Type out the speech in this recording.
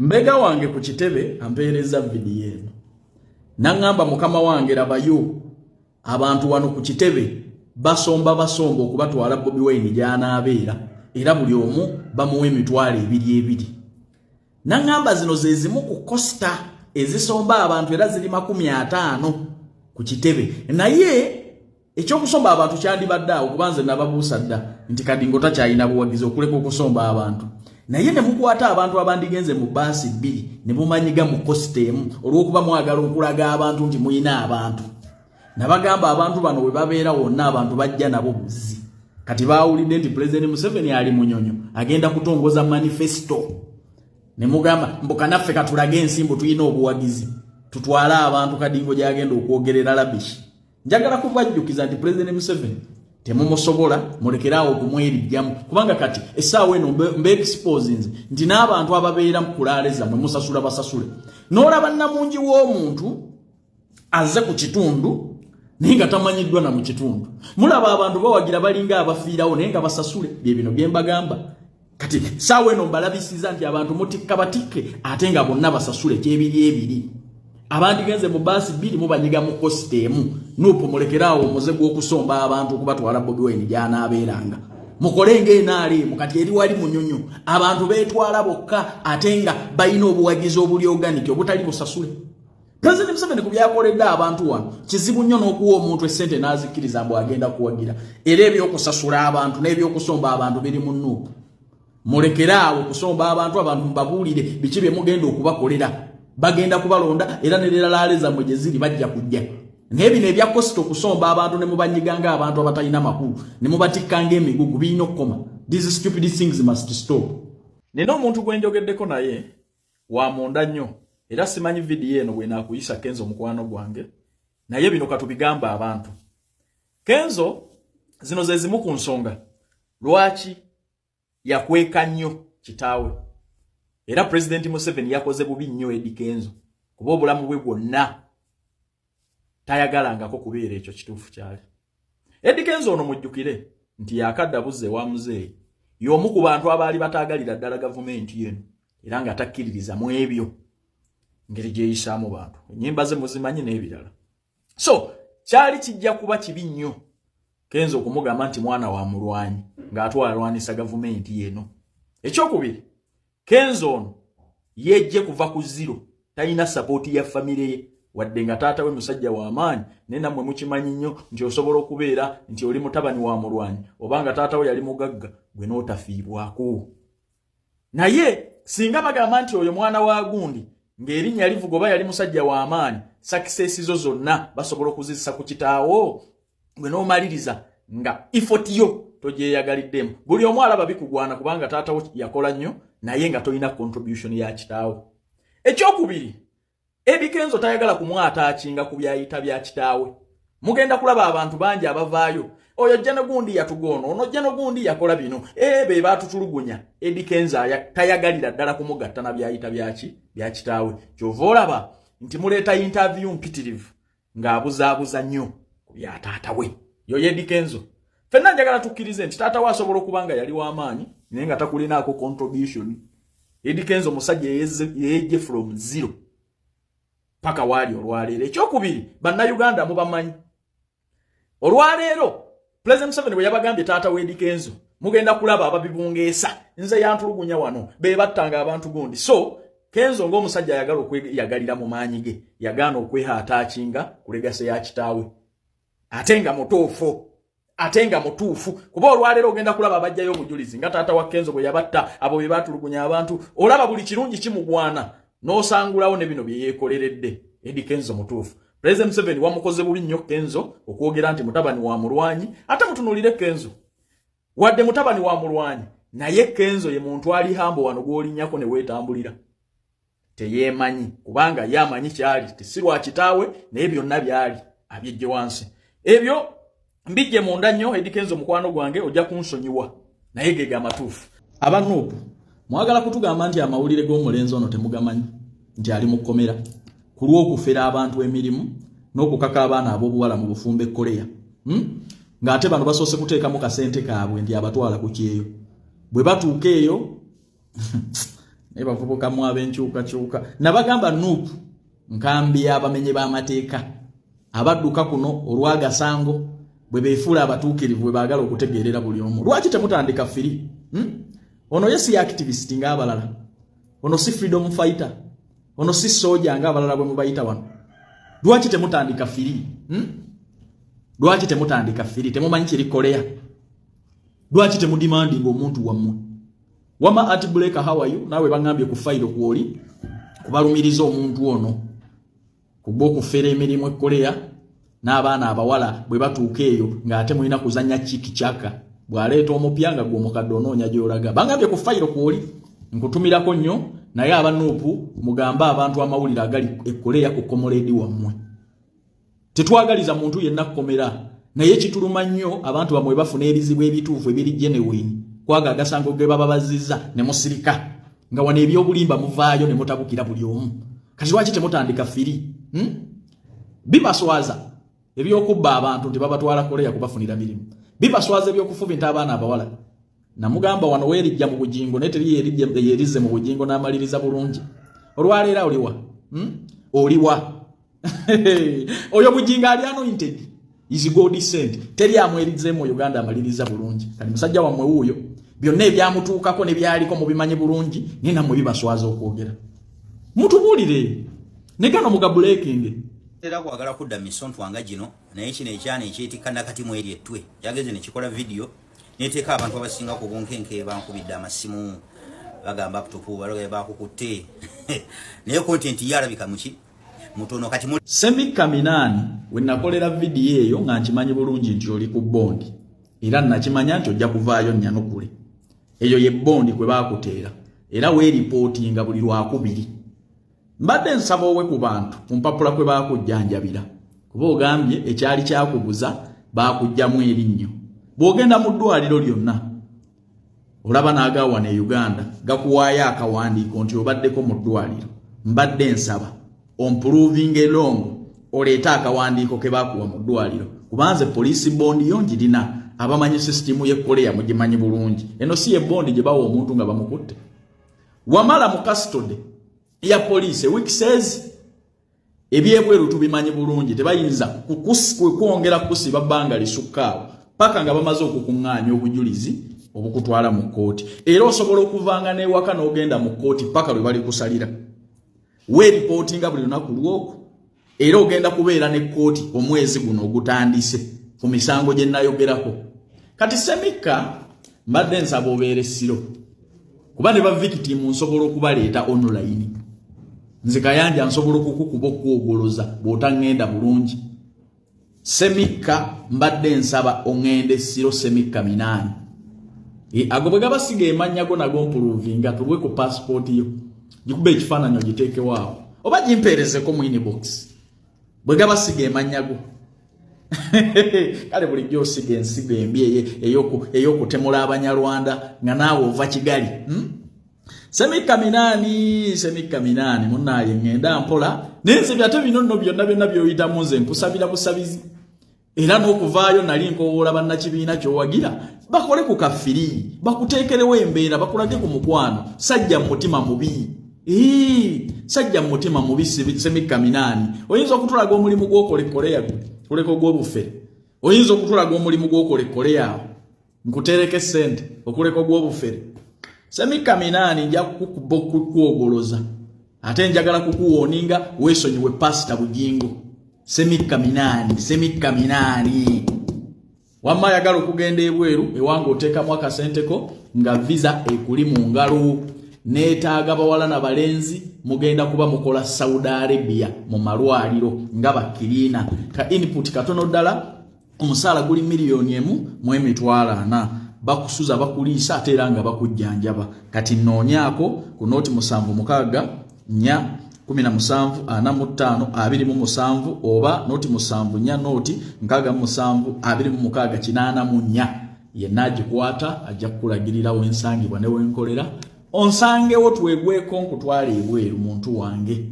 Mbega wange ku kitebe ampeereza video eno. Nangamba mukama wange labayo abantu wano ku kitebe basomba okubatwala Bobi Wine gyana abeera era buli omu bamuwe emitwalo ebiri. Nangamba zino ze zimu ku costa ezisomba abantu era ziri 50 ku kitebe. Naye ekyokusomba abantu kyandibadde awo kubanze nababuusa dda nti Kadingo takyalina buwagizi okuleka okusomba abantu. Naye ne mukwata abantu abandigenze mu basi 2 ne mumanyiga mu costume olwokuba mwagala okulaga abantu nti muyina abantu. Nabagamba abantu bano we babeera wonna abantu bajja nabo buzi. Kati baawulidde nti President Museveni ali munyonyo agenda kutongoza manifesto. Ne mugamba mbukanaffe katulage ensimbu tuyina obuwagizi. Tutwala abantu Kadingo gyagenda okwogerera labish. Njagala kubajjukiza nti President Museveni temumusobola mulekerawo kumwerijjamu kubanga kati essaawa eno mbe exposing nti n'abantu ababeera mu kulaaleza mwe musasula basasule. N'olaba namungi w'omuntu azze ku kitundu naye nga tamanyiddwa na mu kitundu. Mulaba abantu bawagira balinga abafiirawo naye nga basasule. Bye bino bye mbagamba. Kati essaawa eno mbalabisiza nti abantu mutikka batikke ate nga bonna basasule kyebiri. Abandigenze mu basi 2 mubanyiga mu costume nupo mulekerawo omuze gw'okusomba abantu kubatwala Bobi Wine gyana abeeranga. Mukolenge naali mukati eri wali munyonyo abantu beetwala bokka ate nga bayina obuwagizi obuli organic obutali busasule. President Museveni kubyakoledde abantu wano kizibu nnyo n'okuwa omuntu essente n'azikkiriza mbu agenda kuwagira era ebyokusasula abantu n'ebyokusomba abantu biri mu nupo. Mulekerawo kusomba abantu mbabuulire biki bye mugenda okubakolera. Bagenda kubalonda era neralaaleza mwe ziri bajja kujja. Nebino ebya costo kusomba abantu ne mubanyiganga abantu abatalina makulu ne mubatikkanga emigugu bino koma. These stupid things must stop. Neno omuntu gwenjogeddeko naye wa monda nnyo era simanyi video eno bwe nakuyisa Kenzo mukwano gwange naye bino katubigamba abantu. Kenzo zino ze zimu ku nsonga lwaki yakweka nnyo kitaawe. Era President Museveni yakoze bubi nnyo Eddie Kenzo kuba obulamu bwe bwonna tayagalangako kubeera ekyo kituufu kyali. Eddie Kenzo ono mujjukire nti yakadda buzze wa muzeeyi y'omu ku bantu abaali bataagalira ddala gavumenti yeno era nga takkiririza mu ebyo ngeri gyeyisaamu bantu. Ennyimba ze muzimanyi n'ebirala. So kyali kijja kuba kibi nnyo Kenzo okumugamba nti mwana wa mulwanyi ng'atwalwanisa gavumenti yeno. Ekyokubiri Kenzo ono yejje kuva ku zero talina support ya family ye wadde nga taata we musajja wa amaanyi nena mwe mukimanyi nnyo nti osobola okubeera nti oli mutabani wa mulwanyi obanga taata we yali mugagga gwe n'otafiibwako. Naye singa bagamba nti oyo mwana wa gundi ng'erinnya livuga oba yali musajja wa amaanyi success zo zonna basobola okuzissa ku kitaawo gwe n'omaliriza nga effort yo togyeyagaliddemu. Buli omu alaba bikugwana kubanga taata we yakola nnyo naye nga tolina contribution ya kitaawe. Ekyokubiri Eddie Kenzo tayagala kumwata akinga ku byayita bya kitaawe. Mugenda kulaba abantu bangi abavaayo oyo jjano gundi yatugono ono jjano gundi yakola bino be batutulugunya. Eddie Kenzo tayagalira ddala kumugatta na byayita bya kitaawe. Kyova olaba nti muleeta interview mpitirivu ng'abuzaabuza nnyo ku bya taata we yo Eddie Kenzo. Fenna njagala tukkirize nti taata we asobola okubanga yali w'amaanyi naye nga takulinaako contribution. Eddie Kenzo musajja yejje from zero paka wali olwaleero. Ekyokubiri bannayuganda mubamanyi olwaleero President Museveni bwe yabagambye taata we Eddie Kenzo mugenda kulaba ababibungeesa nze yantulugunya wano be battanga abantu gundi. So Kenzo ng'omusajja ayagala okweyagalira mu maanyi ge yagaana okwehaata akinga ku legase ya kitaawe ate nga mutuufu kuba olwaleero ogenda kulaba abajjayo obujulizi nga taata wa Kenzo bwe yabatta abo be batulugunya abantu olaba buli kirungi kimugwana n'osangulawo ne bino bye yeekoleredde. Eddie Kenzo mutuufu. President Museveni wamukoze bubi nnyo Kenzo okwogera nti mutabani wa mulwanyi ate mutunulire Kenzo wadde mutabani wa mulwanyi naye Kenzo ye muntu ali hambo wano gw'olinnyako ne weetambulira teyeemanyi kubanga yamanyi kyali tisirwa kitaawe naye byonna byali abyejje wansi. Ebyo mbijje munda nnyo Eddie Kenzo mukwano gwange ojja kunsonyiwa naye gega amatuufu. Abanuupu mwagala kutugamba nti amawulire g'omulenzi ono temugamanyi nti ali mu kkomera ku lw'okufera abantu emirimu n'okukaka abaana ab'obuwala mu bufumbo e Korea ng'ate bano basoose kuteekamu kasente kaabwe ndi abatwala ku kyeyo bwe batuuka eyo ne bavubuka mu abenchuka chuka nabagamba Nuupu nkambi abamenye ba mateeka abadduka kuno olwaga sango bwe beefula abatuukirivu bwe baagala okutegeerera buli omu. Lwaki temutandika firi? Ono yesi activist ng'abalala, ono si freedom fighter, ono si soja ng'abalala bwe mubayita wano. Lwaki temutandika firi? Lwaki temutandika firi? Temumanyi kiri Korea? Lwaki temudimandinga omuntu wammwe? Wama at breaker, how are you? Nawe bangambye ku file kwoli kubalumiriza omuntu ono kubwo kufera emirimu e Korea n'abaana abawala bwe batuuka eyo ng'ate mulina kuzanya chiki chaka bwaleeta omupya nga gw'omukadde onoonya gy'olaga. Bangambye ku file kwoli nkutumirako nnyo naye aba Nuupu mugamba abantu amawulire agali e Korea ku komoledi wammwe. Tetwagaliza muntu yenna kukomera naye kituluma nnyo abantu bamwe bafuna ebizibu ebituufu ebiri genuine kwaga agasango ge baba bazizza ne musirika nga wane ebyobulimba muvaayo ne mutabukira buli omu. Kati lwaki temutandika firi? Bibaswaza ebyokubba abantu nti babatwala Korea kubafunira mirimu. Bibaswaza ebyokufubinta abaana abawala. Namugamba wano weerijja mu bujingo neteri yerizze mu bujingo n'amaliriza bulungi. Olwaleera oliwa? Oliwa. Oyo bujinga ali anointed. Is God sent. Teri amwerize mu Uganda amaliriza bulungi. Kali musajja wamwe wuyo. Byonna ebyamutuukako ne byaliko mu bimanyi bulungi nina mu bibaswaza okwogera. Mutubulire. Negano muga breaking. Era kwagala kudda misontu wanga gino naye kino ekyana ekyetikana kati mu eri ettwe. Yageze ne kikola video neteeka abantu abasinga ku bunkenke bankubidde amasimu bagamba laptop baloga bakukutte. Naye content yalabika muki mutono kati mu Semika Minani we nakolera video eyo nga nkimanyi bulungi nti oli ku bondi. Era nakimanya nti ojja kuvaayo nnyanukule. Eyo ye bondi kwe bakuteera. Era we reportinga buli lwakubiri. Mbadde nsaba owe ku bantu ku mpapula kwe bakujjanjabira. Kuba ogambye ekyali kyakubuza bakujjamu erinnyo. Bw'ogenda mu ddwaliro lyonna olaba n'agaawa ne Uganda gakuwaayo akawandiiko nti obaddeko mu ddwaliro. Mbadde nsaba improving along oleeta akawandiiko ke bakuwa mu ddwaliro. Kubanze police bond yo njirina abamanyi system ye Korea mugimanyi bulungi. Eno si ye bond gye bawa omuntu nga bamukutte. Wamala mu custody ya police week says ebyebweru tubimanyi bulungi tebayinza kwongera kusiba bbanga lisukkaawo paka nga bamaze okukuŋŋaanya obujulizi obukutwala mu kkooti. Era osobola okuvanga n'ewaka n'ogenda mu kkooti paka lwe bali kusalira. We reportinga buli lunaku lw'oku era ogenda kubeera ne kkooti omwezi guno ogutandise ku misango gye nayogerako. Kati Semika mbadde nsaba obeere siro kuba ne ba victim nsobola okubaleeta online. Nze Kayanja nsobola okukukuba okuogoloza bw'otangenda bulungi. Semika mbadde nsaba ongende siro Semika Minani. Ago bwe gabasiga emanya go nago mpuruvinga tulwe ku passport yo. Gikube ekifaananyi ogiteeke waawo. Oba gimpeerezeko mu inbox. Bwe gabasiga emanya go. Kale bulijjo osiga ensigo embi ey'okutemula Abanyarwanda nga naawe ova Kigali. Semika Minani munaaye ngenda mpola nenze byate bino nno byonna byoyitamu nze nkusabira busabizi. Era n'okuvaayo nali nkowoola bannakibiina ky'owagira bakole ku kafiri bakuteekerewo embeera bakulage ku mukwano sajja mu mutima mubi. Sajja mu mutima mubi Semika Minani. Oyinza okutulaga omulimu gw'okole Korea kuleko gw'obufere. Oyinza okutulaga omulimu gw'okole Korea nkutereke sente okuleko gw'obufere. Semika Minani nja kukukwogoloza ate njagala kukuwoninga weesonyiwe pasita Bugingo. Semika Minani wamma yagala okugenda ebweru ewanga oteekamu akasenteko nga visa ekuli mu ngalo neetaaga bawala na balenzi mugenda kuba mukola Saudi Arabia mu malwaliro nga bakiriina ka input katono ddala omusaala guli $1,000,000 bakusuza bakuliisa ate era nga bakujjanjaba. Kati nnoonyaako ku nooti 76-4-17-45-27 oba nooti 7 nooti 67-26-84 yenna agikwata ajja kukulagirira wensangibwa ne wenkolera onsangewo twegweko nkutwala ebweru muntu wange.